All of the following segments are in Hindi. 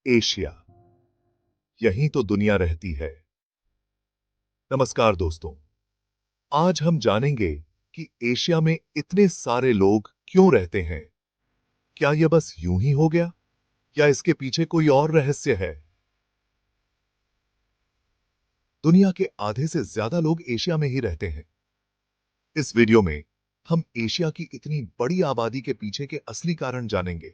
एशिया, यहीं तो दुनिया रहती है। नमस्कार दोस्तों, आज हम जानेंगे कि एशिया में इतने सारे लोग क्यों रहते हैं। क्या यह बस यूं ही हो गया या इसके पीछे कोई और रहस्य है? दुनिया के आधे से ज्यादा लोग एशिया में ही रहते हैं। इस वीडियो में हम एशिया की इतनी बड़ी आबादी के पीछे के असली कारण जानेंगे।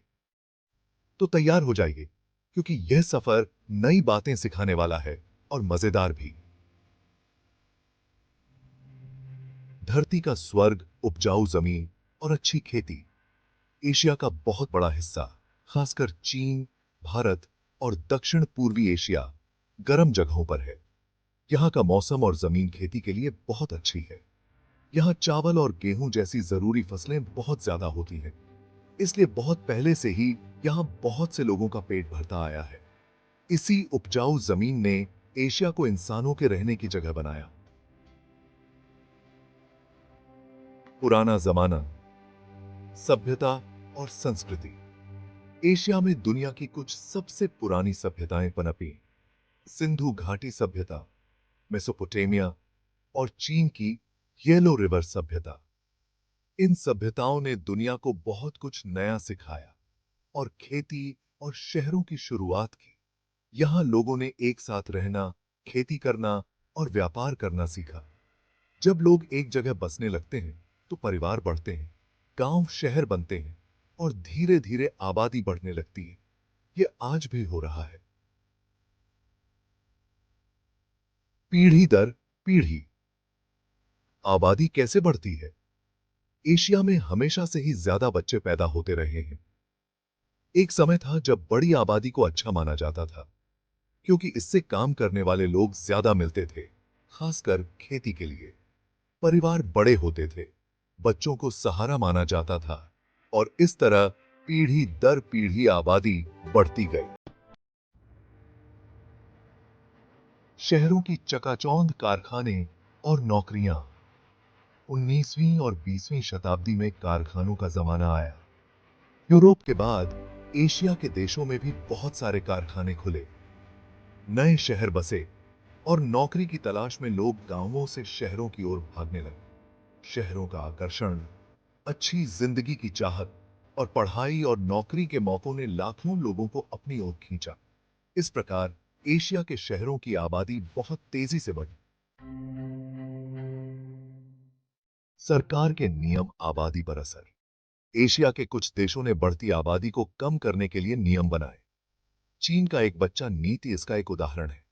तो तैयार हो जाइए, क्योंकि यह सफर नई बातें सिखाने वाला है और मजेदार भी। धरती का स्वर्ग, उपजाऊ जमीन और अच्छी खेती एशिया का बहुत बड़ा हिस्सा, खासकर चीन, भारत और दक्षिण पूर्वी एशिया गर्म जगहों पर है। यहाँ का मौसम और जमीन खेती के लिए बहुत अच्छी है। यहाँ चावल और गेहूं जैसी जरूरी फसलें बहुत ज्यादा होती हैं। इसलिए बहुत पहले से ही यहाँ बहुत से लोगों का पेट भरता आया है। इसी उपजाऊ जमीन ने एशिया को इंसानों के रहने की जगह बनाया। पुराना जमाना, सभ्यता और संस्कृति। एशिया में दुनिया की कुछ सबसे पुरानी सभ्यताएं पनपी। सिंधु घाटी सभ्यता, मेसोपोटामिया और चीन की येलो रिवर सभ्यता। इन सभ्यताओं ने दुनिया को बहुत कुछ नया सिखाया और खेती और शहरों की शुरुआत की। यहां लोगों ने एक साथ रहना, खेती करना और व्यापार करना सीखा। जब लोग एक जगह बसने लगते हैं तो परिवार बढ़ते हैं, गांव शहर बनते हैं और धीरे धीरे आबादी बढ़ने लगती है। ये आज भी हो रहा है। पीढ़ी दर पीढ़ी आबादी कैसे बढ़ती है? एशिया में हमेशा से ही ज्यादा बच्चे पैदा होते रहे हैं। एक समय था जब बड़ी आबादी को अच्छा माना जाता था, क्योंकि इससे काम करने वाले लोग ज्यादा मिलते थे, खासकर खेती के लिए। परिवार बड़े होते थे, बच्चों को सहारा माना जाता था और इस तरह पीढ़ी दर पीढ़ी आबादी बढ़ती गई। शहरों की चकाचौंध, कारखाने और नौकरियां। 19वीं और 20वीं शताब्दी में कारखानों का जमाना आया। यूरोप के बाद एशिया के देशों में भी बहुत सारे कारखाने खुले, नए शहर बसे और नौकरी की तलाश में लोग गांवों से शहरों की ओर भागने लगे। शहरों का आकर्षण, अच्छी जिंदगी की चाहत और पढ़ाई और नौकरी के मौकों ने लाखों लोगों को अपनी ओर खींचा। इस प्रकार एशिया के शहरों की आबादी बहुत तेजी से बढ़ी। सरकार के नियम, आबादी पर असर। एशिया के कुछ देशों ने बढ़ती आबादी को कम करने के लिए नियम बनाए। चीन का एक बच्चा नीति इसका एक उदाहरण है।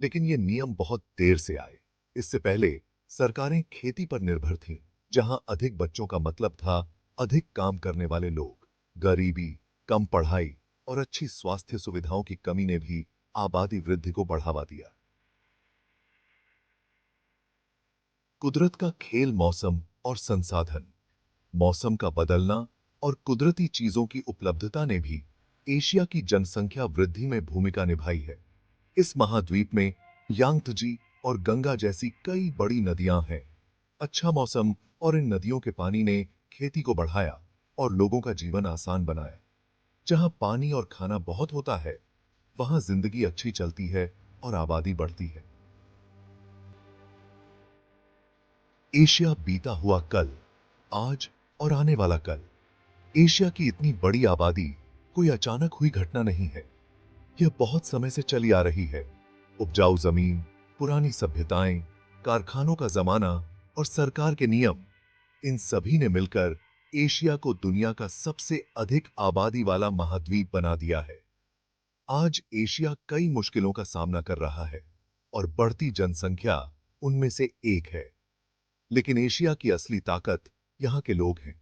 लेकिन ये नियम बहुत देर से आए। इससे पहले सरकारें खेती पर निर्भर थीं, जहां अधिक बच्चों का मतलब था अधिक काम करने वाले लोग। गरीबी, कम पढ़ाई और अच्छी स्वास्थ्य सुविधाओं की कमी ने भी आबादी वृद्धि को बढ़ावा दिया। कुदरत का खेल, मौसम और संसाधन। मौसम का बदलना और कुदरती चीजों की उपलब्धता ने भी एशिया की जनसंख्या वृद्धि में भूमिका निभाई है। इस महाद्वीप में यांगत्जी और गंगा जैसी कई बड़ी नदियां हैं। अच्छा मौसम और इन नदियों के पानी ने खेती को बढ़ाया और लोगों का जीवन आसान बनाया। जहां पानी और खाना बहुत होता है, वहां जिंदगी अच्छी चलती है और आबादी बढ़ती है। एशिया, बीता हुआ कल, आज और आने वाला कल। एशिया की इतनी बड़ी आबादी कोई अचानक हुई घटना नहीं है। यह बहुत समय से चली आ रही है। उपजाऊ जमीन, पुरानी सभ्यताएं, कारखानों का जमाना और सरकार के नियम, इन सभी ने मिलकर एशिया को दुनिया का सबसे अधिक आबादी वाला महाद्वीप बना दिया है। आज एशिया कई मुश्किलों का सामना कर रहा है और बढ़ती जनसंख्या उनमें से एक है। लेकिन एशिया की असली ताकत यहाँ के लोग हैं।